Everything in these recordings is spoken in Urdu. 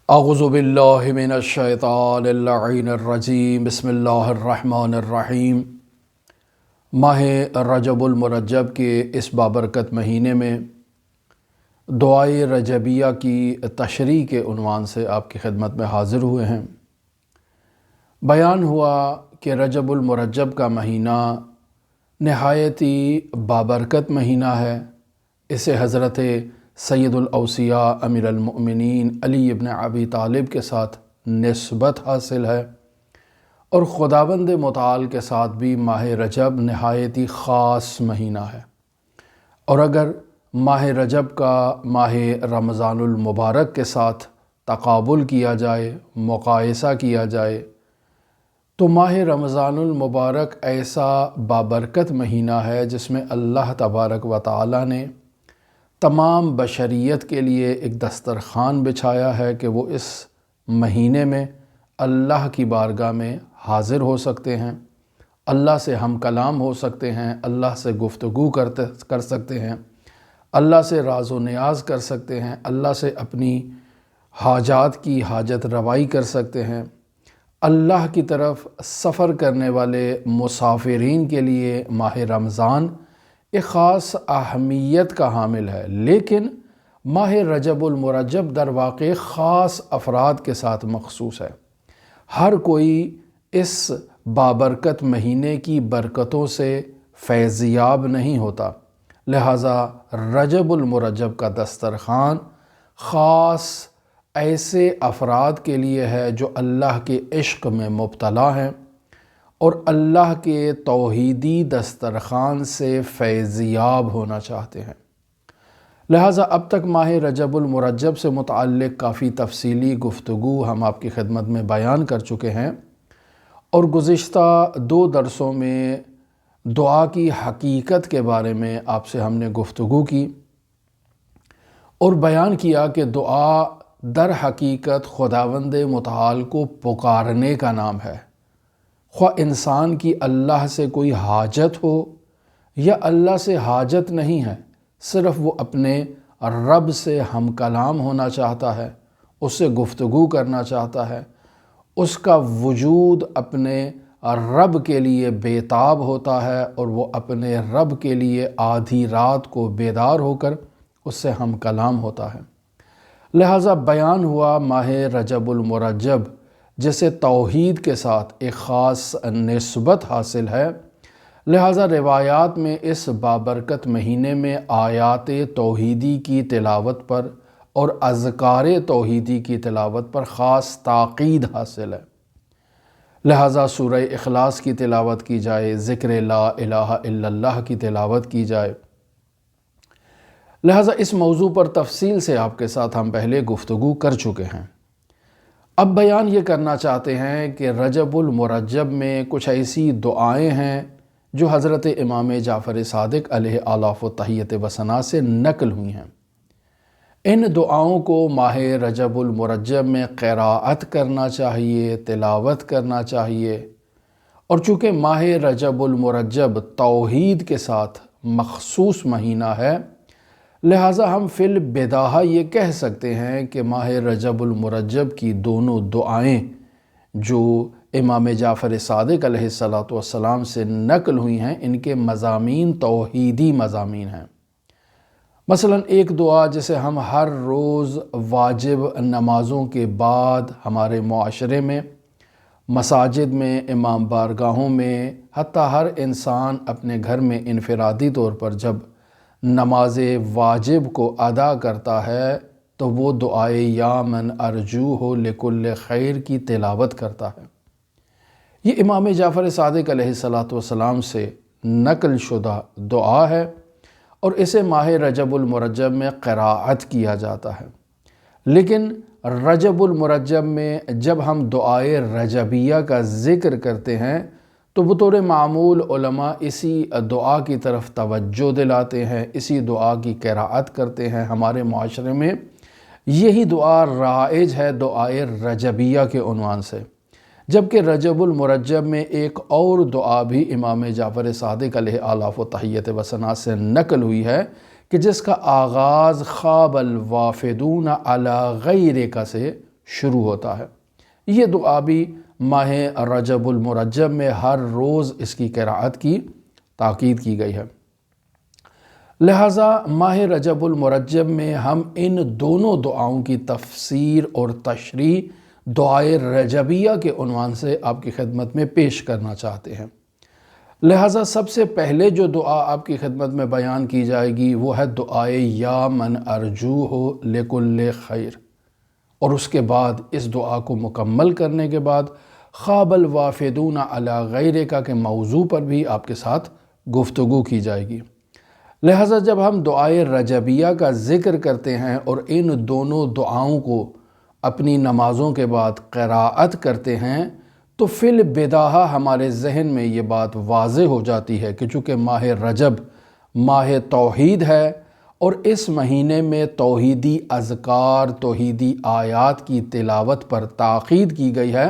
اعوذ باللہ من الشیطان اللعین الرجیم، بسم اللہ الرحمن الرحیم۔ ماہ رجب المرجب کے اس بابرکت مہینے میں دعائے رجبیہ کی تشریح کے عنوان سے آپ کی خدمت میں حاضر ہوئے ہیں۔ بیان ہوا کہ رجب المرجب کا مہینہ نہایت ہی بابرکت مہینہ ہے۔ اسے حضرت سید الاوصیاء امیر المؤمنین علی ابن ابی طالب کے ساتھ نسبت حاصل ہے، اور خداوند متعال کے ساتھ بھی ماہ رجب نہایت ہی خاص مہینہ ہے۔ اور اگر ماہ رجب کا ماہ رمضان المبارک کے ساتھ تقابل کیا جائے، مقایسہ کیا جائے، تو ماہ رمضان المبارک ایسا بابرکت مہینہ ہے جس میں اللہ تبارک و تعالی نے تمام بشریت کے لیے ایک دسترخوان بچھایا ہے کہ وہ اس مہینے میں اللہ کی بارگاہ میں حاضر ہو سکتے ہیں، اللہ سے ہم کلام ہو سکتے ہیں، اللہ سے گفتگو کر سکتے ہیں، اللہ سے راز و نیاز کر سکتے ہیں، اللہ سے اپنی حاجات کی حاجت روائی کر سکتے ہیں۔ اللہ کی طرف سفر کرنے والے مسافرین کے لیے ماہ رمضان ایک خاص اہمیت کا حامل ہے، لیکن ماہ رجب المرجب در واقع خاص افراد کے ساتھ مخصوص ہے۔ ہر کوئی اس بابرکت مہینے کی برکتوں سے فیضیاب نہیں ہوتا، لہٰذا رجب المرجب کا دسترخوان خاص ایسے افراد کے لیے ہے جو اللہ کے عشق میں مبتلا ہیں اور اللہ کے توحیدی دسترخوان سے فیضیاب ہونا چاہتے ہیں۔ لہٰذا اب تک ماہ رجب المرجب سے متعلق کافی تفصیلی گفتگو ہم آپ کی خدمت میں بیان کر چکے ہیں، اور گزشتہ 2 درسوں میں دعا کی حقیقت کے بارے میں آپ سے ہم نے گفتگو کی اور بیان کیا کہ دعا در حقیقت خداوند متعال کو پکارنے کا نام ہے، خواہ انسان کی اللہ سے کوئی حاجت ہو یا اللہ سے حاجت نہیں ہے، صرف وہ اپنے رب سے ہم کلام ہونا چاہتا ہے، اس سے گفتگو کرنا چاہتا ہے، اس کا وجود اپنے رب کے لیے بیتاب ہوتا ہے، اور وہ اپنے رب کے لیے آدھی رات کو بیدار ہو کر اس سے ہم کلام ہوتا ہے۔ لہٰذا بیان ہوا ماہ رجب المرجب جسے توحید کے ساتھ ایک خاص نسبت حاصل ہے، لہٰذا روایات میں اس بابرکت مہینے میں آیات توحیدی کی تلاوت پر اور اذکار توحیدی کی تلاوت پر خاص تاکید حاصل ہے۔ لہٰذا سورہ اخلاص کی تلاوت کی جائے، ذکر لا الہ الا اللہ کی تلاوت کی جائے۔ لہٰذا اس موضوع پر تفصیل سے آپ کے ساتھ ہم پہلے گفتگو کر چکے ہیں۔ اب بیان یہ کرنا چاہتے ہیں کہ رجب المرجب میں کچھ ایسی دعائیں ہیں جو حضرت امام جعفر صادق علیہ آلاف و تحیت و ثنا سے نقل ہوئی ہیں۔ ان دعاؤں کو ماہ رجب المرجب میں قراءت کرنا چاہیے، تلاوت کرنا چاہیے، اور چونکہ ماہ رجب المرجب توحید کے ساتھ مخصوص مہینہ ہے، لہٰذا ہم فی البداہہ یہ کہہ سکتے ہیں کہ ماہ رجب المرجب کی دونوں دعائیں جو امام جعفر صادق علیہ السلام سے نقل ہوئی ہیں، ان کے مضامین توحیدی مضامین ہیں۔ مثلا ایک دعا جسے ہم ہر روز واجب نمازوں کے بعد ہمارے معاشرے میں، مساجد میں، امام بارگاہوں میں، حتیٰ ہر انسان اپنے گھر میں انفرادی طور پر جب نماز واجب کو ادا کرتا ہے تو وہ دعائے یا من ارجوہ لکل خیر کی تلاوت کرتا ہے۔ یہ امام جعفر صادق علیہ السلام سے نقل شدہ دعا ہے، اور اسے ماہ رجب المرجب میں قراءت کیا جاتا ہے۔ لیکن رجب المرجب میں جب ہم دعائے رجبیہ کا ذکر کرتے ہیں تو بطور معمول علماء اسی دعا کی طرف توجہ دلاتے ہیں، اسی دعا کی قراءت کرتے ہیں۔ ہمارے معاشرے میں یہی دعا رائج ہے دعائے رجبیہ کے عنوان سے، جبکہ رجب المرجب میں ایک اور دعا بھی امام جعفر صادق علیہ آلاف و تحیت و ثنا سے نقل ہوئی ہے کہ جس کا آغاز خواب الوافدون علی غیرک سے شروع ہوتا ہے۔ یہ دعا بھی ماہ رجب المرجب میں ہر روز اس کی قراءت کی تاکید کی گئی ہے۔ لہٰذا ماہ رجب المرجب میں ہم ان دونوں دعاؤں کی تفسیر اور تشریح دعائے رجبیہ کے عنوان سے آپ کی خدمت میں پیش کرنا چاہتے ہیں۔ لہٰذا سب سے پہلے جو دعا آپ کی خدمت میں بیان کی جائے گی وہ ہے دعائے یا من ارجوہ لکل خیر، اور اس کے بعد اس دعا کو مکمل کرنے کے بعد خواب الوافدون علی غیرک کے موضوع پر بھی آپ کے ساتھ گفتگو کی جائے گی۔ لہٰذا جب ہم دعائے رجبیہ کا ذکر کرتے ہیں اور ان دونوں دعاؤں کو اپنی نمازوں کے بعد قراءت کرتے ہیں تو فی البداہہ ہمارے ذہن میں یہ بات واضح ہو جاتی ہے کہ چونکہ ماہ رجب ماہ توحید ہے اور اس مہینے میں توحیدی اذکار، توحیدی آیات کی تلاوت پر تاکید کی گئی ہے،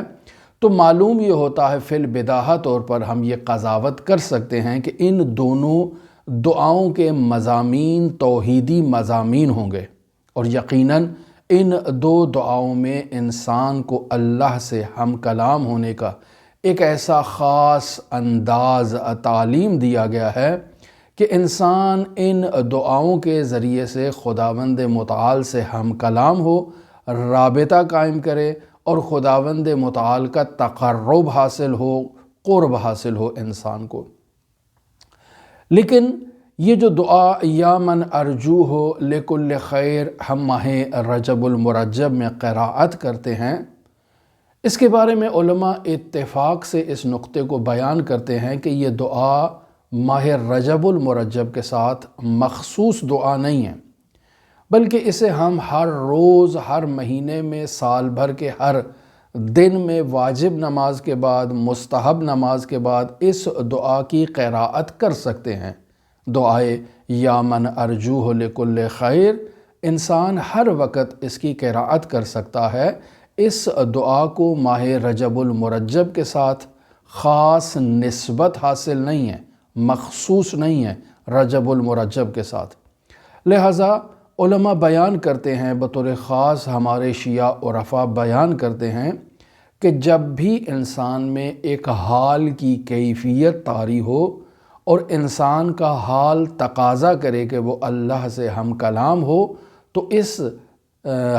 تو معلوم یہ ہوتا ہے فی البداہہ طور پر ہم یہ قضاوت کر سکتے ہیں کہ ان دونوں دعاؤں کے مضامین توحیدی مضامین ہوں گے، اور یقیناً ان دو دعاؤں میں انسان کو اللہ سے ہم کلام ہونے کا ایک ایسا خاص انداز تعلیم دیا گیا ہے کہ انسان ان دعاؤں کے ذریعے سے خداوند متعال سے ہم کلام ہو، رابطہ قائم کرے اور خداوند متعال کا تقرب حاصل ہو، قرب حاصل ہو انسان کو۔ لیکن یہ جو دعا یا من ارجوہ لکل خیر ہم ماہ رجب المرجب میں قراءت کرتے ہیں، اس کے بارے میں علماء اتفاق سے اس نقطے کو بیان کرتے ہیں کہ یہ دعا ماہ رجب المرجب کے ساتھ مخصوص دعا نہیں ہے، بلکہ اسے ہم ہر روز، ہر مہینے میں، سال بھر کے ہر دن میں واجب نماز کے بعد، مستحب نماز کے بعد اس دعا کی قراءت کر سکتے ہیں۔ دعائے یا من ارجوہ لکل خیر انسان ہر وقت اس کی قراءت کر سکتا ہے۔ اس دعا کو ماہ رجب المرجب کے ساتھ خاص نسبت حاصل نہیں ہے، مخصوص نہیں ہے رجب المرجب کے ساتھ۔ لہٰذا علماء بیان کرتے ہیں، بطور خاص ہمارے شیعہ عرفاء بیان کرتے ہیں کہ جب بھی انسان میں ایک حال کی کیفیت طاری ہو اور انسان کا حال تقاضا کرے کہ وہ اللہ سے ہم کلام ہو، تو اس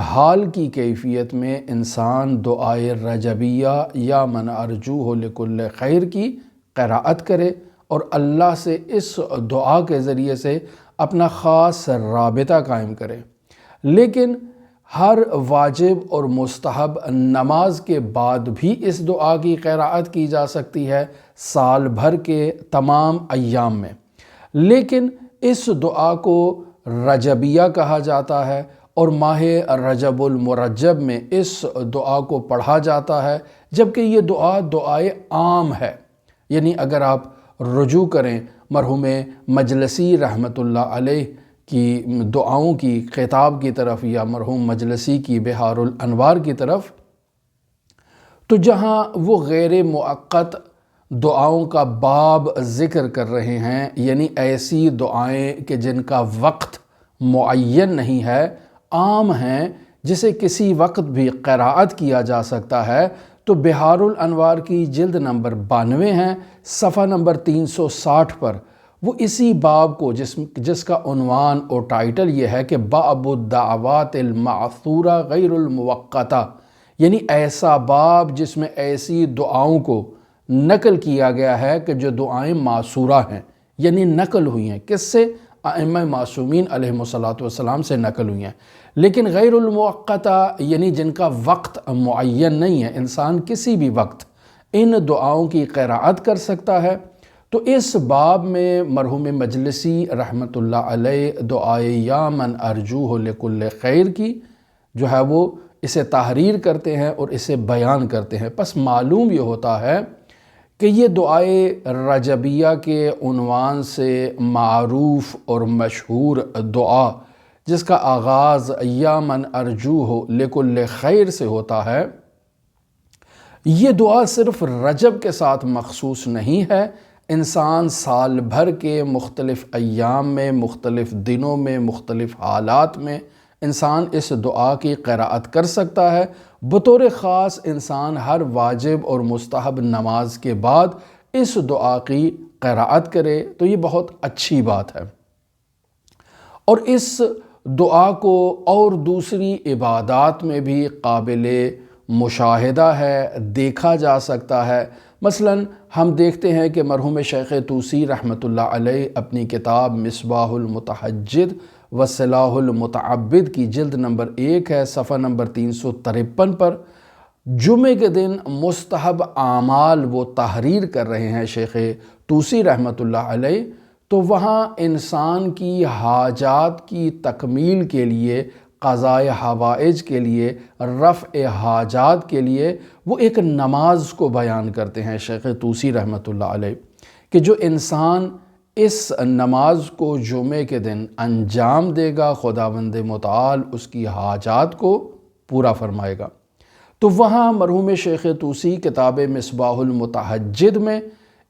حال کی کیفیت میں انسان دعائے رجبیہ یا من ارجوہ لکل خیر کی قراءت کرے اور اللہ سے اس دعا کے ذریعے سے اپنا خاص رابطہ قائم کرے۔ لیکن ہر واجب اور مستحب نماز کے بعد بھی اس دعا کی قراءت کی جا سکتی ہے سال بھر کے تمام ایام میں، لیکن اس دعا کو رجبیہ کہا جاتا ہے اور ماہ رجب المرجب میں اس دعا کو پڑھا جاتا ہے، جبکہ یہ دعا دعائے عام ہے۔ یعنی اگر آپ رجوع کریں مرحوم مجلسی رحمۃ اللہ علیہ کی دعاؤں کی خطاب کی طرف یا مرحوم مجلسی کی بحار الانوار کی طرف، تو جہاں وہ غیر مؤقت دعاؤں کا باب ذکر کر رہے ہیں، یعنی ایسی دعائیں کہ جن کا وقت معین نہیں ہے، عام ہیں، جسے کسی وقت بھی قراءت کیا جا سکتا ہے، تو بحار الانوار کی جلد نمبر 92 ہے، صفحہ نمبر 360 پر وہ اسی باب کو جس کا عنوان اور ٹائٹل یہ ہے کہ باب الدعوات المعثورہ غیر الموقتہ، یعنی ایسا باب جس میں ایسی دعاؤں کو نقل کیا گیا ہے کہ جو دعائیں معصورہ ہیں، یعنی نقل ہوئی ہیں، کس سے؟ ائمہ معصومین علیہم الصلاۃ والسلام سے نقل ہوئی ہیں، لیکن غیر الموقتہ یعنی جن کا وقت معین نہیں ہے، انسان کسی بھی وقت ان دعاؤں کی قراءت کر سکتا ہے۔ تو اس باب میں مرحوم مجلسی رحمۃ اللہ علیہ دعائے یا من ارجوہ لکل خیر کی جو ہے وہ اسے تحریر کرتے ہیں اور اسے بیان کرتے ہیں۔ پس معلوم یہ ہوتا ہے کہ یہ دعائے رجبیہ کے عنوان سے معروف اور مشہور دعا، جس کا آغاز یا من ارجوہ لکل خیر سے ہوتا ہے، یہ دعا صرف رجب کے ساتھ مخصوص نہیں ہے۔ انسان سال بھر کے مختلف ایام میں، مختلف دنوں میں، مختلف حالات میں انسان اس دعا کی قراءت کر سکتا ہے۔ بطور خاص انسان ہر واجب اور مستحب نماز کے بعد اس دعا کی قراءت کرے تو یہ بہت اچھی بات ہے، اور اس دعا کو اور دوسری عبادات میں بھی قابل مشاہدہ ہے، دیکھا جا سکتا ہے۔ مثلا ہم دیکھتے ہیں کہ مرحوم شیخ طوسی رحمۃ اللہ علیہ اپنی کتاب مصباح المتحجد و صلاح المتعبد کی جلد نمبر 1 ہے، صفحہ نمبر 353 پر جمعے کے دن مستحب اعمال وہ تحریر کر رہے ہیں شیخ طوسی رحمۃ اللہ علیہ، تو وہاں انسان کی حاجات کی تکمیل کے لیے، قضاء حوائج کے لیے، رفع حاجات کے لیے وہ ایک نماز کو بیان کرتے ہیں شیخ طوسی رحمۃ اللہ علیہ، کہ جو انسان اس نماز کو جمعے کے دن انجام دے گا خداوند متعال اس کی حاجات کو پورا فرمائے گا۔ تو وہاں مرحوم شیخ طوسی کتاب مصباح المتحجد میں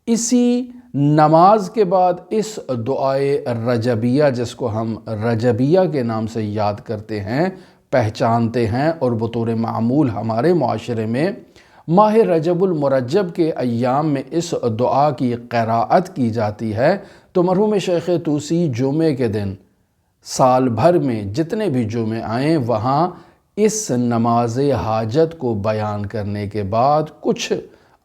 اسی نماز کے بعد اس دعائے رجبیہ، جس کو ہم رجبیہ کے نام سے یاد کرتے ہیں، پہچانتے ہیں، اور بطور معمول ہمارے معاشرے میں ماہ رجب المرجب کے ایام میں اس دعا کی قراءت کی جاتی ہے، تو مرحوم شیخ طوسی جمعے کے دن سال بھر میں جتنے بھی جمعے آئیں وہاں اس نماز حاجت کو بیان کرنے کے بعد کچھ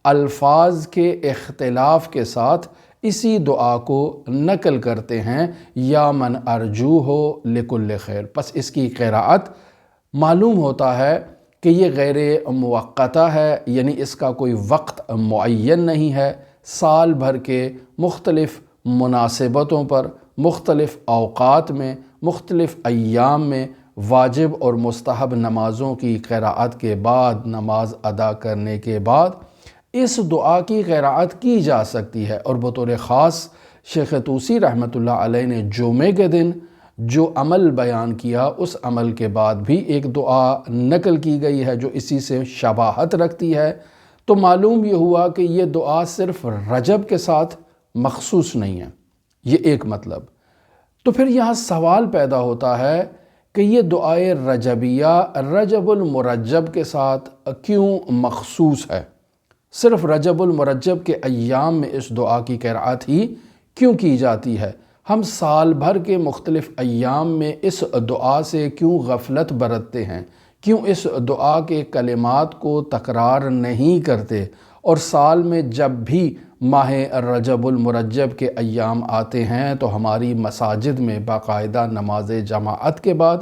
الفاظ کے اختلاف کے ساتھ اسی دعا کو نقل کرتے ہیں، یا من ارجو ہو لکل خیر۔ پس اس کی قراءت معلوم ہوتا ہے کہ یہ غیر موقتہ ہے، یعنی اس کا کوئی وقت معین نہیں ہے، سال بھر کے مختلف مناسبتوں پر، مختلف اوقات میں، مختلف ایام میں واجب اور مستحب نمازوں کی قراءت کے بعد، نماز ادا کرنے کے بعد اس دعا کی قراءت کی جا سکتی ہے۔ اور بطور خاص شیخ طوسی رحمۃ اللہ علیہ نے جمعے کے دن جو عمل بیان کیا، اس عمل کے بعد بھی ایک دعا نقل کی گئی ہے جو اسی سے شباہت رکھتی ہے، تو معلوم یہ ہوا کہ یہ دعا صرف رجب کے ساتھ مخصوص نہیں ہے، یہ ایک مطلب۔ تو پھر یہاں سوال پیدا ہوتا ہے کہ یہ دعائے رجبیہ رجب المرجب کے ساتھ کیوں مخصوص ہے؟ صرف رجب المرجب کے ایام میں اس دعا کی قراءت ہی کیوں کی جاتی ہے؟ ہم سال بھر کے مختلف ایام میں اس دعا سے کیوں غفلت برتتے ہیں؟ کیوں اس دعا کے کلمات کو تکرار نہیں کرتے؟ اور سال میں جب بھی ماہ رجب المرجب کے ایام آتے ہیں تو ہماری مساجد میں باقاعدہ نماز جماعت کے بعد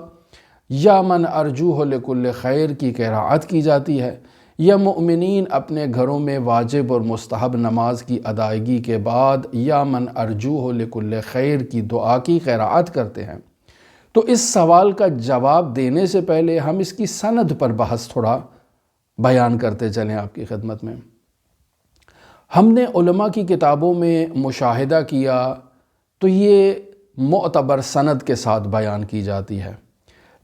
یا من ارجوہ لکل خیر کی قراءت کی جاتی ہے، یا مؤمنین اپنے گھروں میں واجب اور مستحب نماز کی ادائیگی کے بعد یا من ارجوہ لکل خیر کی دعا کی قراءت کرتے ہیں۔ تو اس سوال کا جواب دینے سے پہلے ہم اس کی سند پر بحث تھوڑا بیان کرتے چلیں آپ کی خدمت میں۔ ہم نے علماء کی کتابوں میں مشاہدہ کیا تو یہ معتبر سند کے ساتھ بیان کی جاتی ہے،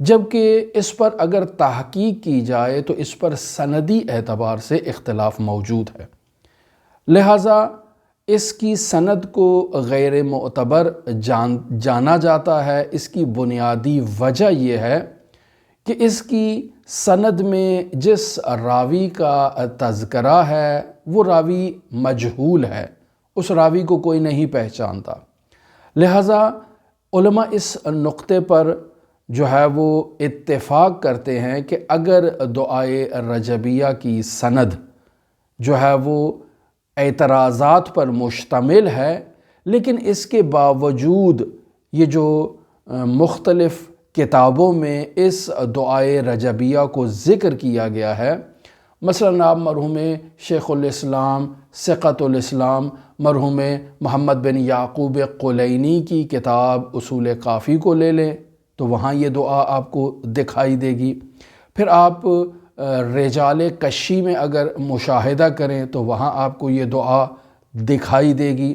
جبکہ اس پر اگر تحقیق کی جائے تو اس پر سندی اعتبار سے اختلاف موجود ہے، لہٰذا اس کی سند کو غیر معتبر جانا جاتا ہے۔ اس کی بنیادی وجہ یہ ہے کہ اس کی سند میں جس راوی کا تذکرہ ہے وہ راوی مجہول ہے، اس راوی کو کوئی نہیں پہچانتا، لہٰذا علماء اس نقطے پر جو ہے وہ اتفاق کرتے ہیں کہ اگر دعائے رجبیہ کی سند جو ہے وہ اعتراضات پر مشتمل ہے، لیکن اس کے باوجود یہ جو مختلف کتابوں میں اس دعائے رجبیہ کو ذکر کیا گیا ہے، مثلا آپ مرحوم شیخ الاسلام ثقۃ الاسلام مرحوم محمد بن یعقوب قلینی کی کتاب اصول کافی کو لے لیں تو وہاں یہ دعا آپ کو دکھائی دے گی۔ پھر آپ رجال کشی میں اگر مشاہدہ کریں تو وہاں آپ کو یہ دعا دکھائی دے گی،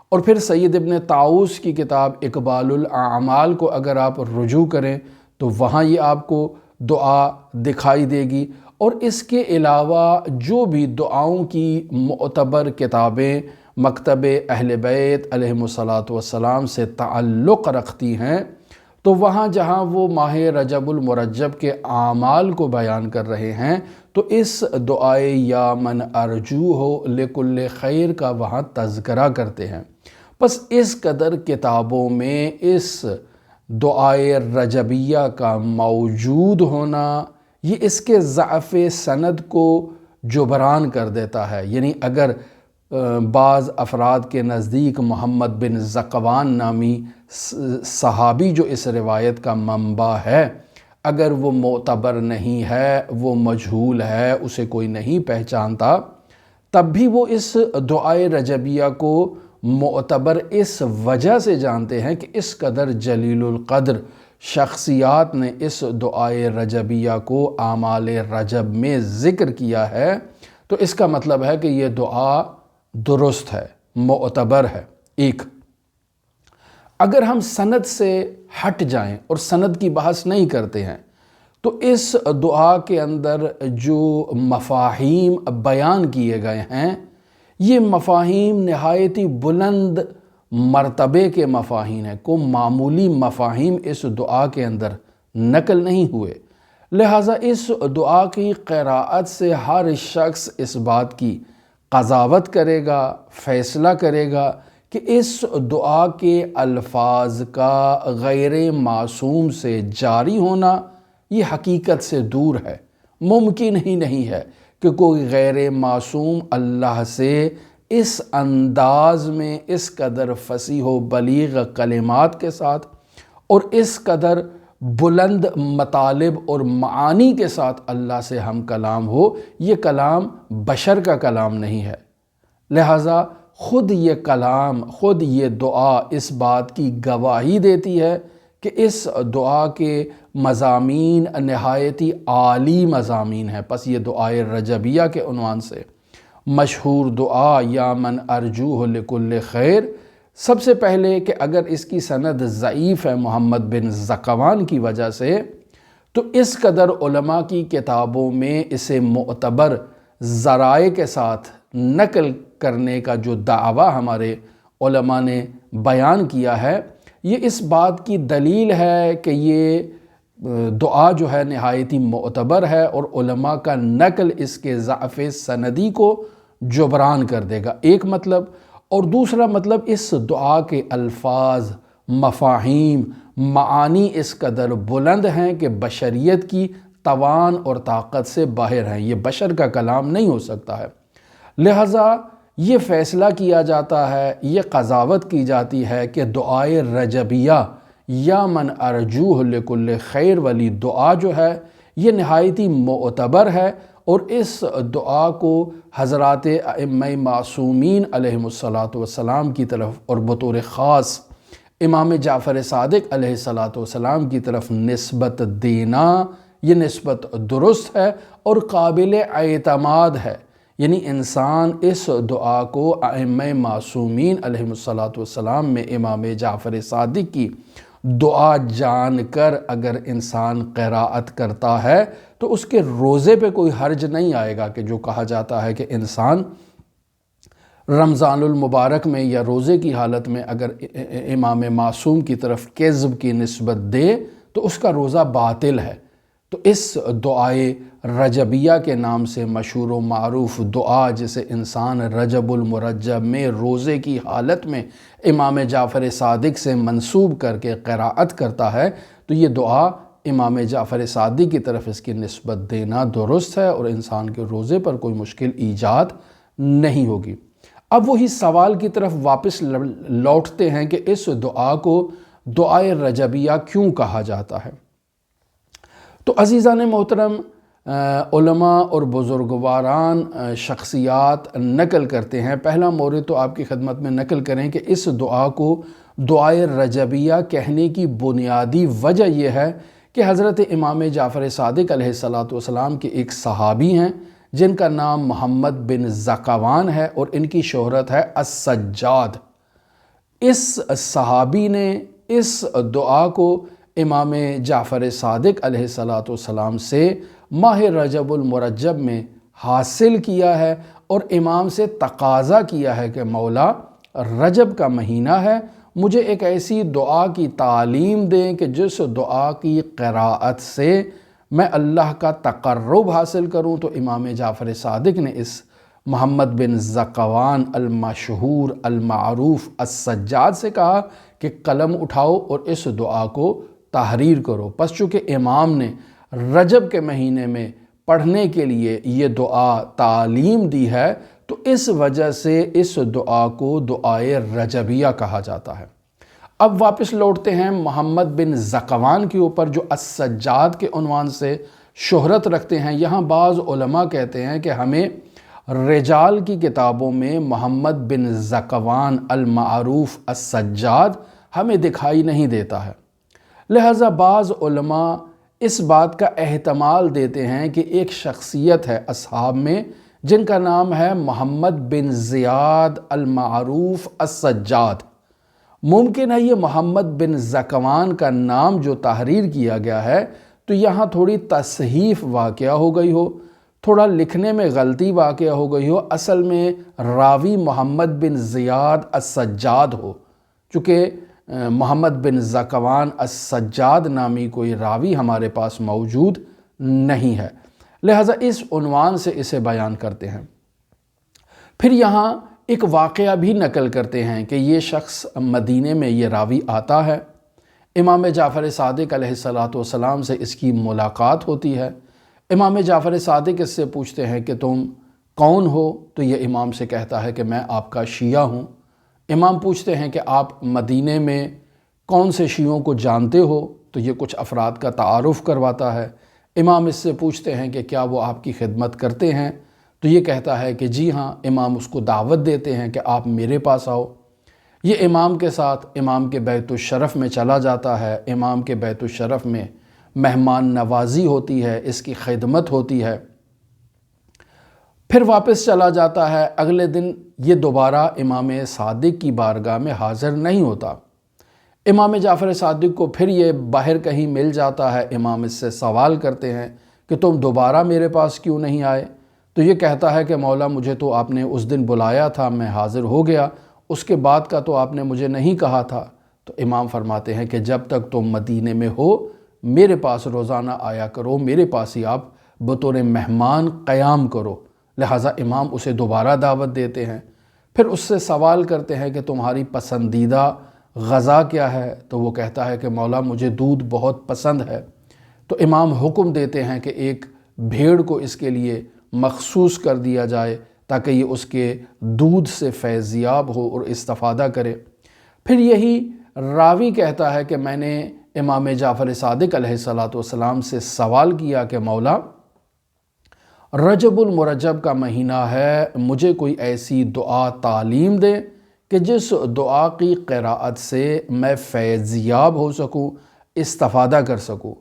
اور پھر سید ابن طاؤس کی کتاب اقبال الاعمال کو اگر آپ رجوع کریں تو وہاں یہ آپ کو دعا دکھائی دے گی۔ اور اس کے علاوہ جو بھی دعاؤں کی معتبر کتابیں مکتب اہل بیت علیہم الصلاۃ والسلام سے تعلق رکھتی ہیں، تو وہاں جہاں وہ ماہ رجب المرجب کے اعمال کو بیان کر رہے ہیں تو اس دعائے یا من ارجو ہو لکل خیر کا وہاں تذکرہ کرتے ہیں۔ بس اس قدر کتابوں میں اس دعائے رجبیہ کا موجود ہونا یہ اس کے ضعف سند کو جبران کر دیتا ہے۔ یعنی اگر بعض افراد کے نزدیک محمد بن ذکوان نامی صحابی جو اس روایت کا منبع ہے اگر وہ معتبر نہیں ہے، وہ مجہول ہے، اسے کوئی نہیں پہچانتا، تب بھی وہ اس دعائے رجبیہ کو معتبر اس وجہ سے جانتے ہیں کہ اس قدر جلیل القدر شخصیات نے اس دعائے رجبیہ کو اعمال رجب میں ذکر کیا ہے، تو اس کا مطلب ہے کہ یہ دعا درست ہے، معتبر ہے۔ ایک اگر ہم سند سے ہٹ جائیں اور سند کی بحث نہیں کرتے ہیں تو اس دعا کے اندر جو مفاہیم بیان کیے گئے ہیں یہ مفاہیم نہایتی بلند مرتبے کے مفاہیم ہیں، کوئی معمولی مفاہیم اس دعا کے اندر نقل نہیں ہوئے، لہٰذا اس دعا کی قراءت سے ہر شخص اس بات کی قضاوت کرے گا، فیصلہ کرے گا کہ اس دعا کے الفاظ کا غیر معصوم سے جاری ہونا یہ حقیقت سے دور ہے، ممکن ہی نہیں ہے کہ کوئی غیر معصوم اللہ سے اس انداز میں اس قدر فصیح و بلیغ کلمات کے ساتھ اور اس قدر بلند مطالب اور معانی کے ساتھ اللہ سے ہم کلام ہو۔ یہ کلام بشر کا کلام نہیں ہے، لہٰذا خود یہ کلام، خود یہ دعا اس بات کی گواہی دیتی ہے کہ اس دعا کے مضامین نہایتی عالی مضامین ہیں۔ پس یہ دعائے رجبیہ کے عنوان سے مشہور دعا یا من ارجوہ لکل خیر، سب سے پہلے کہ اگر اس کی سند ضعیف ہے محمد بن ذکوان کی وجہ سے، تو اس قدر علماء کی کتابوں میں اسے معتبر ذرائع کے ساتھ نقل کرنے کا جو دعویٰ ہمارے علماء نے بیان کیا ہے یہ اس بات کی دلیل ہے کہ یہ دعا جو ہے نہایتی معتبر ہے اور علماء کا نقل اس کے ضعف سندی کو جبران کر دے گا، ایک مطلب۔ اور دوسرا مطلب اس دعا کے الفاظ، مفاہیم، معانی اس قدر بلند ہیں کہ بشریت کی توان اور طاقت سے باہر ہیں، یہ بشر کا کلام نہیں ہو سکتا ہے، لہٰذا یہ فیصلہ کیا جاتا ہے، یہ قضاوت کی جاتی ہے کہ دعائے رجبیہ یا من ارجوہ لکل خیر والی دعا جو ہے یہ نہایتی معتبر ہے، اور اس دعا کو حضرات ائمہ معصومین علیہم السلام کی طرف اور بطور خاص امام جعفر صادق علیہ السلام کی طرف نسبت دینا یہ نسبت درست ہے اور قابل اعتماد ہے۔ یعنی انسان اس دعا کو ائمہ معصومین علیہم السلام میں امام جعفر صادق کی دعا جان کر اگر انسان قراءت کرتا ہے تو اس کے روزے پہ کوئی حرج نہیں آئے گا، کہ جو کہا جاتا ہے کہ انسان رمضان المبارک میں یا روزے کی حالت میں اگر امام معصوم کی طرف کذب کی نسبت دے تو اس کا روزہ باطل ہے۔ تو اس دعائے رجبیہ کے نام سے مشہور و معروف دعا جسے انسان رجب المرجب میں روزے کی حالت میں امام جعفر صادق سے منسوب کر کے قراءت کرتا ہے، تو یہ دعا امام جعفر صادق کی طرف اس کی نسبت دینا درست ہے اور انسان کے روزے پر کوئی مشکل ایجاد نہیں ہوگی۔ اب وہی سوال کی طرف واپس لوٹتے ہیں کہ اس دعا کو دعائے رجبیہ کیوں کہا جاتا ہے؟ تو عزیزان محترم، علماء اور بزرگواران شخصیات نقل کرتے ہیں۔ پہلا مورد تو آپ کی خدمت میں نقل کریں کہ اس دعا کو دعائے رجبیہ کہنے کی بنیادی وجہ یہ ہے کہ حضرت امام جعفر صادق علیہ السلام کے ایک صحابی ہیں جن کا نام محمد بن ذکوان ہے اور ان کی شہرت ہے السجاد۔ اس صحابی نے اس دعا کو امام جعفر صادق علیہ السلام سے ماہ رجب المرجب میں حاصل کیا ہے اور امام سے تقاضا کیا ہے کہ مولا رجب کا مہینہ ہے، مجھے ایک ایسی دعا کی تعلیم دیں کہ جس دعا کی قراءت سے میں اللہ کا تقرب حاصل کروں۔ تو امام جعفر صادق نے اس محمد بن ذکوان المشہور المعروف السجاد سے کہا کہ قلم اٹھاؤ اور اس دعا کو تحریر کرو۔ پس چونکہ امام نے رجب کے مہینے میں پڑھنے کے لیے یہ دعا تعلیم دی ہے تو اس وجہ سے اس دعا کو دعائے رجبیہ کہا جاتا ہے۔ اب واپس لوٹتے ہیں محمد بن ذکوان کے اوپر جو السجاد کے عنوان سے شہرت رکھتے ہیں۔ یہاں بعض علماء کہتے ہیں کہ ہمیں رجال کی کتابوں میں محمد بن ذکوان المعروف السجاد ہمیں دکھائی نہیں دیتا ہے، لہٰذا بعض علماء اس بات کا احتمال دیتے ہیں کہ ایک شخصیت ہے اصحاب میں جن کا نام ہے محمد بن زیاد المعروف السجاد۔ ممکن ہے یہ محمد بن ذکوان کا نام جو تحریر کیا گیا ہے تو یہاں تھوڑی تصحیف واقعہ ہو گئی ہو، تھوڑا لکھنے میں غلطی واقعہ ہو گئی ہو، اصل میں راوی محمد بن زیاد السجاد ہو، چونکہ محمد بن ذکوان السجاد نامی کوئی راوی ہمارے پاس موجود نہیں ہے، لہٰذا اس عنوان سے اسے بیان کرتے ہیں۔ پھر یہاں ایک واقعہ بھی نقل کرتے ہیں کہ یہ شخص مدینے میں یہ راوی آتا ہے، امام جعفر صادق علیہ السلام سے اس کی ملاقات ہوتی ہے۔ امام جعفر صادق اس سے پوچھتے ہیں کہ تم کون ہو؟ تو یہ امام سے کہتا ہے کہ میں آپ کا شیعہ ہوں۔ امام پوچھتے ہیں کہ آپ مدینے میں کون سے شیعوں کو جانتے ہو؟ تو یہ کچھ افراد کا تعارف کرواتا ہے۔ امام اس سے پوچھتے ہیں کہ کیا وہ آپ کی خدمت کرتے ہیں؟ تو یہ کہتا ہے کہ جی ہاں۔ امام اس کو دعوت دیتے ہیں کہ آپ میرے پاس آؤ۔ یہ امام کے ساتھ امام کے بیت الشرف میں چلا جاتا ہے۔ امام کے بیت الشرف میں مہمان نوازی ہوتی ہے، اس کی خدمت ہوتی ہے، پھر واپس چلا جاتا ہے۔ اگلے دن یہ دوبارہ امام صادق کی بارگاہ میں حاضر نہیں ہوتا۔ امام جعفر صادق کو پھر یہ باہر کہیں مل جاتا ہے۔ امام اس سے سوال کرتے ہیں کہ تم دوبارہ میرے پاس کیوں نہیں آئے؟ تو یہ کہتا ہے کہ مولا مجھے تو آپ نے اس دن بلایا تھا، میں حاضر ہو گیا، اس کے بعد کا تو آپ نے مجھے نہیں کہا تھا۔ تو امام فرماتے ہیں کہ جب تک تم مدینے میں ہو میرے پاس روزانہ آیا کرو، میرے پاس ہی آپ بطور مہمان قیام کرو۔ لہٰذا امام اسے دوبارہ دعوت دیتے ہیں، پھر اس سے سوال کرتے ہیں کہ تمہاری پسندیدہ غذا کیا ہے؟ تو وہ کہتا ہے کہ مولا مجھے دودھ بہت پسند ہے۔ تو امام حکم دیتے ہیں کہ ایک بھیڑ کو اس کے لیے مخصوص کر دیا جائے تاکہ یہ اس کے دودھ سے فیضیاب ہو اور استفادہ کرے۔ پھر یہی راوی کہتا ہے کہ میں نے امام جعفر صادق علیہ السلام سے سوال کیا کہ مولا رجب المرجب کا مہینہ ہے، مجھے کوئی ایسی دعا تعلیم دے کہ جس دعا کی قراءت سے میں فیضیاب ہو سکوں، استفادہ کر سکوں۔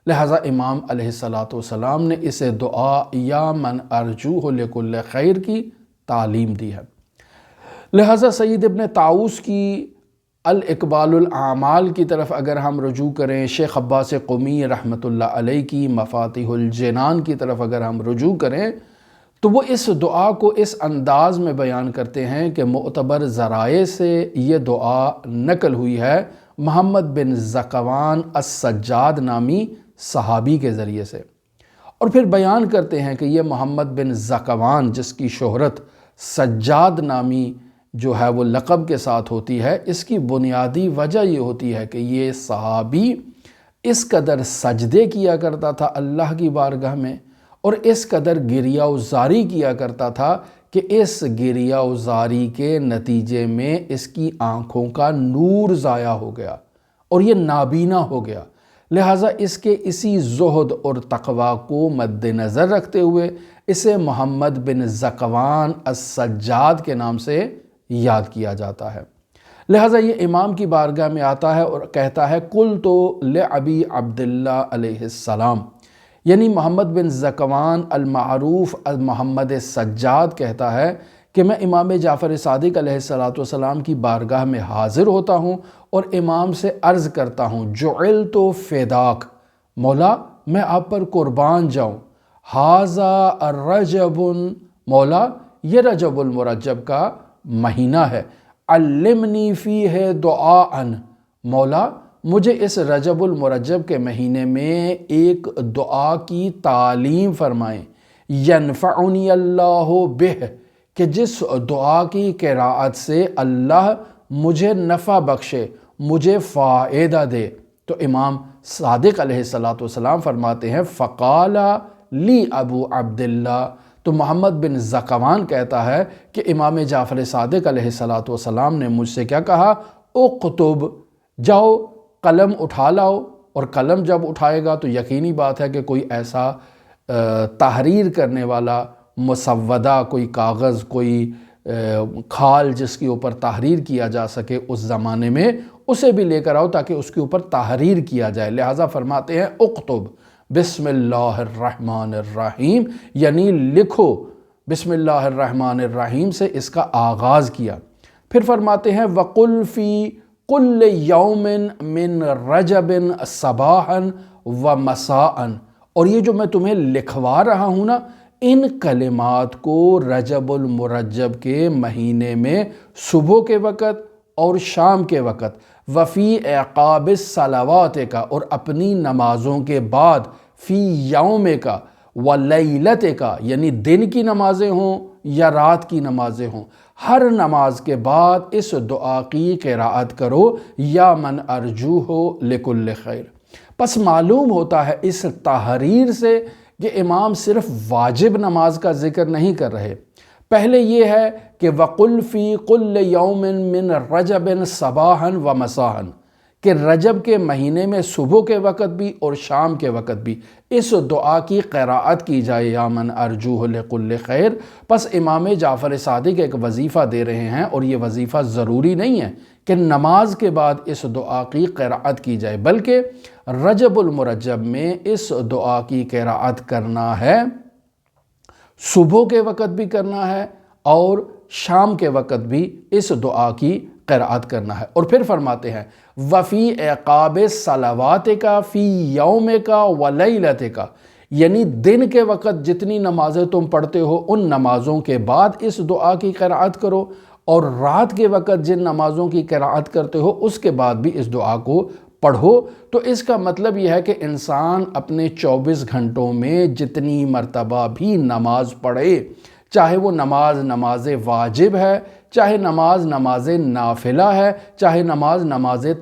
لہٰذا امام علیہ السلام نے اسے دعا یا من ارجوہ لکل خیر کی تعلیم دی ہے۔ لہٰذا سید ابن طاؤس کی الاقبال الاعمال کی طرف اگر ہم رجوع کریں، شیخ عباس قمی رحمۃ اللہ علیہ کی مفاتیح الجنان کی طرف اگر ہم رجوع کریں تو وہ اس دعا کو اس انداز میں بیان کرتے ہیں کہ معتبر ذرائع سے یہ دعا نقل ہوئی ہے محمد بن ذکوان السجاد نامی صحابی کے ذریعے سے، اور پھر بیان کرتے ہیں کہ یہ محمد بن ذکوان جس کی شہرت سجاد نامی جو ہے وہ لقب کے ساتھ ہوتی ہے، اس کی بنیادی وجہ یہ ہوتی ہے کہ یہ صحابی اس قدر سجدے کیا کرتا تھا اللہ کی بارگاہ میں اور اس قدر گریہ و زاری کیا کرتا تھا کہ اس گریہ و زاری کے نتیجے میں اس کی آنکھوں کا نور ضائع ہو گیا اور یہ نابینا ہو گیا۔ لہٰذا اس کے اسی زہد اور تقوی کو مد نظر رکھتے ہوئے اسے محمد بن ذکوان السجاد کے نام سے یاد کیا جاتا ہے۔ لہٰذا یہ امام کی بارگاہ میں آتا ہے اور کہتا ہے قلت لأبی عبداللہ علیہ السلام، یعنی محمد بن ذکوان المعروف محمد سجاد کہتا ہے کہ میں امام جعفر صادق علیہ السلام کی بارگاہ میں حاضر ہوتا ہوں اور امام سے عرض کرتا ہوں جعلت فداک، مولا میں آپ پر قربان جاؤں، ھذا رجب، مولا یہ رجب المرجب کا مہینہ ہے، علمنی فیہ دعاء، مولا مجھے اس رجب المرجب کے مہینے میں ایک دعا کی تعلیم فرمائیں، ینفعنی اللہ بہ، کہ جس دعا کی قراءت سے اللہ مجھے نفع بخشے، مجھے فائدہ دے۔ تو امام صادق علیہ السلام فرماتے ہیں فقال لی ابو عبداللہ، تو محمد بن ذکوان کہتا ہے کہ امام جعفر صادق علیہ السلام نے مجھ سے کیا کہا، اکتب، جاؤ قلم اٹھا لاؤ، اور قلم جب اٹھائے گا تو یقینی بات ہے کہ کوئی ایسا تحریر کرنے والا مسودہ، کوئی کاغذ، کوئی کھال جس کے اوپر تحریر کیا جا سکے اس زمانے میں، اسے بھی لے کر آؤ تاکہ اس کے اوپر تحریر کیا جائے۔ لہٰذا فرماتے ہیں اکتب بسم اللہ الرحمن الرحیم، یعنی لکھو، بسم اللہ الرحمن الرحیم سے اس کا آغاز کیا۔ پھر فرماتے ہیں وَقُلْ فِي كُلِّ يَوْمٍ مِّن رَجَبٍ صَبَاحًا وَمَسَاءً، اور یہ جو میں تمہیں لکھوا رہا ہوں نا، ان کلمات کو رجب المرجب کے مہینے میں صبح کے وقت اور شام کے وقت، وفی اعقاب الصلوات کا، اور اپنی نمازوں کے بعد، فی یوم کا ولیلت کا، یعنی دن کی نمازیں ہوں یا رات کی نمازیں ہوں، ہر نماز کے بعد اس دعا کی قراءت کرو، یا من ارجوہ لکل خیر۔ پس معلوم ہوتا ہے اس تحریر سے کہ امام صرف واجب نماز کا ذکر نہیں کر رہے۔ پہلے یہ ہے کہ وَقُلْ فِي كُلِّ يَوْمٍ مِّن رَجَبٍ صَبَاحًا وَمَسَاءً، کہ رجب کے مہینے میں صبح کے وقت بھی اور شام کے وقت بھی اس دعا کی قراءت کی جائے، یا من ارجوہ لکل خیر۔ پس امام جعفر صادق ایک وظیفہ دے رہے ہیں، اور یہ وظیفہ ضروری نہیں ہے کہ نماز کے بعد اس دعا کی قراءت کی جائے، بلکہ رجب المرجب میں اس دعا کی قراءت کرنا ہے، صبح کے وقت بھی کرنا ہے اور شام کے وقت بھی اس دعا کی قراءت کرنا ہے۔ اور پھر فرماتے ہیں وفی اعقاب صلوات کا، فی یوم کا ولیلت کا، یعنی دن کے وقت جتنی نمازیں تم پڑھتے ہو ان نمازوں کے بعد اس دعا کی قراءت کرو، اور رات کے وقت جن نمازوں کی قراءت کرتے ہو اس کے بعد بھی اس دعا کو پڑھو۔ تو اس کا مطلب یہ ہے کہ انسان اپنے 24 گھنٹوں میں جتنی مرتبہ بھی نماز پڑھے، چاہے وہ نماز واجب ہے، چاہے نماز نافلہ ہے، چاہے نماز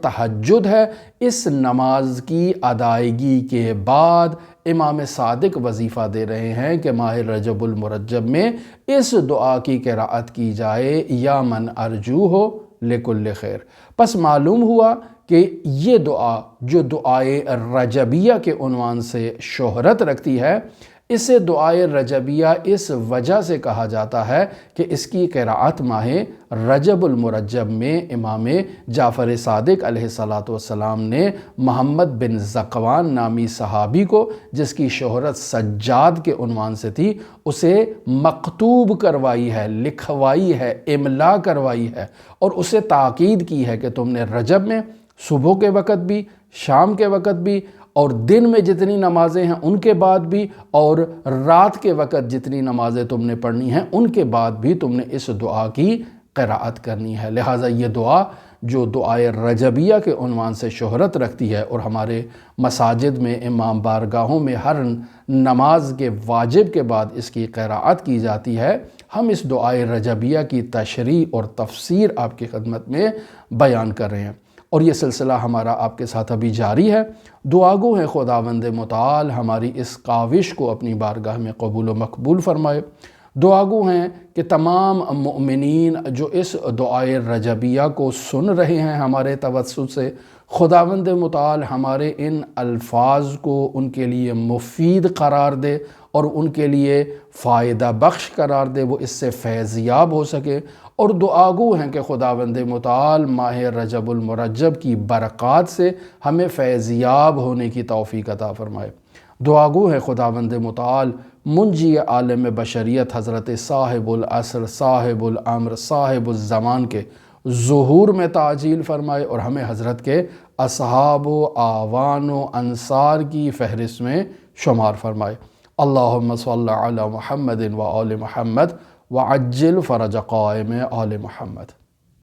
تہجد ہے، اس نماز کی ادائیگی کے بعد امام صادق وظیفہ دے رہے ہیں کہ ماہ رجب المرجب میں اس دعا کی قراءت کی جائے، یا من ارجوہ لکل خیر۔ پس معلوم ہوا کہ یہ دعا جو دعائے رجبیہ کے عنوان سے شہرت رکھتی ہے، اسے دعائے رجبیہ اس وجہ سے کہا جاتا ہے کہ اس کی قراءت ماہ رجب المرجب میں امام جعفر صادق علیہ السلام نے محمد بن ذکوان نامی صحابی کو، جس کی شہرت سجاد کے عنوان سے تھی، اسے مکتوب کروائی ہے، لکھوائی ہے، املا کروائی ہے، اور اسے تاکید کی ہے کہ تم نے رجب میں صبح کے وقت بھی، شام کے وقت بھی، اور دن میں جتنی نمازیں ہیں ان کے بعد بھی، اور رات کے وقت جتنی نمازیں تم نے پڑھنی ہیں ان کے بعد بھی تم نے اس دعا کی قراءت کرنی ہے۔ لہٰذا یہ دعا جو دعائے رجبیہ کے عنوان سے شہرت رکھتی ہے، اور ہمارے مساجد میں، امام بارگاہوں میں ہر نماز کے واجب کے بعد اس کی قراءت کی جاتی ہے، ہم اس دعائے رجبیہ کی تشریح اور تفسیر آپ کی خدمت میں بیان کر رہے ہیں، اور یہ سلسلہ ہمارا آپ کے ساتھ ابھی جاری ہے۔ دعا گو ہے خداوند متعال ہماری اس کاوش کو اپنی بارگاہ میں قبول و مقبول فرمائے۔ دعا گو ہیں کہ تمام مؤمنین جو اس دعائے رجبیہ کو سن رہے ہیں ہمارے توسط سے، خداوند متعال ہمارے ان الفاظ کو ان کے لیے مفید قرار دے اور ان کے لیے فائدہ بخش قرار دے، وہ اس سے فیضیاب ہو سکے، اور دعا گو ہیں کہ خداوند متعال ماہ رجب المرجب کی برکات سے ہمیں فیضیاب ہونے کی توفیق عطا فرمائے۔ دعا گو ہے خداوند متعال منجی عالم بشریت حضرت صاحب العصر، صاحب الامر، صاحب الزمان کے ظہور میں تعجیل فرمائے، اور ہمیں حضرت کے اصحاب و آوان و انصار کی فہرست میں شمار فرمائے۔ اللہم صلی علی محمد و آل محمد وعجل فرج قائم آل محمد۔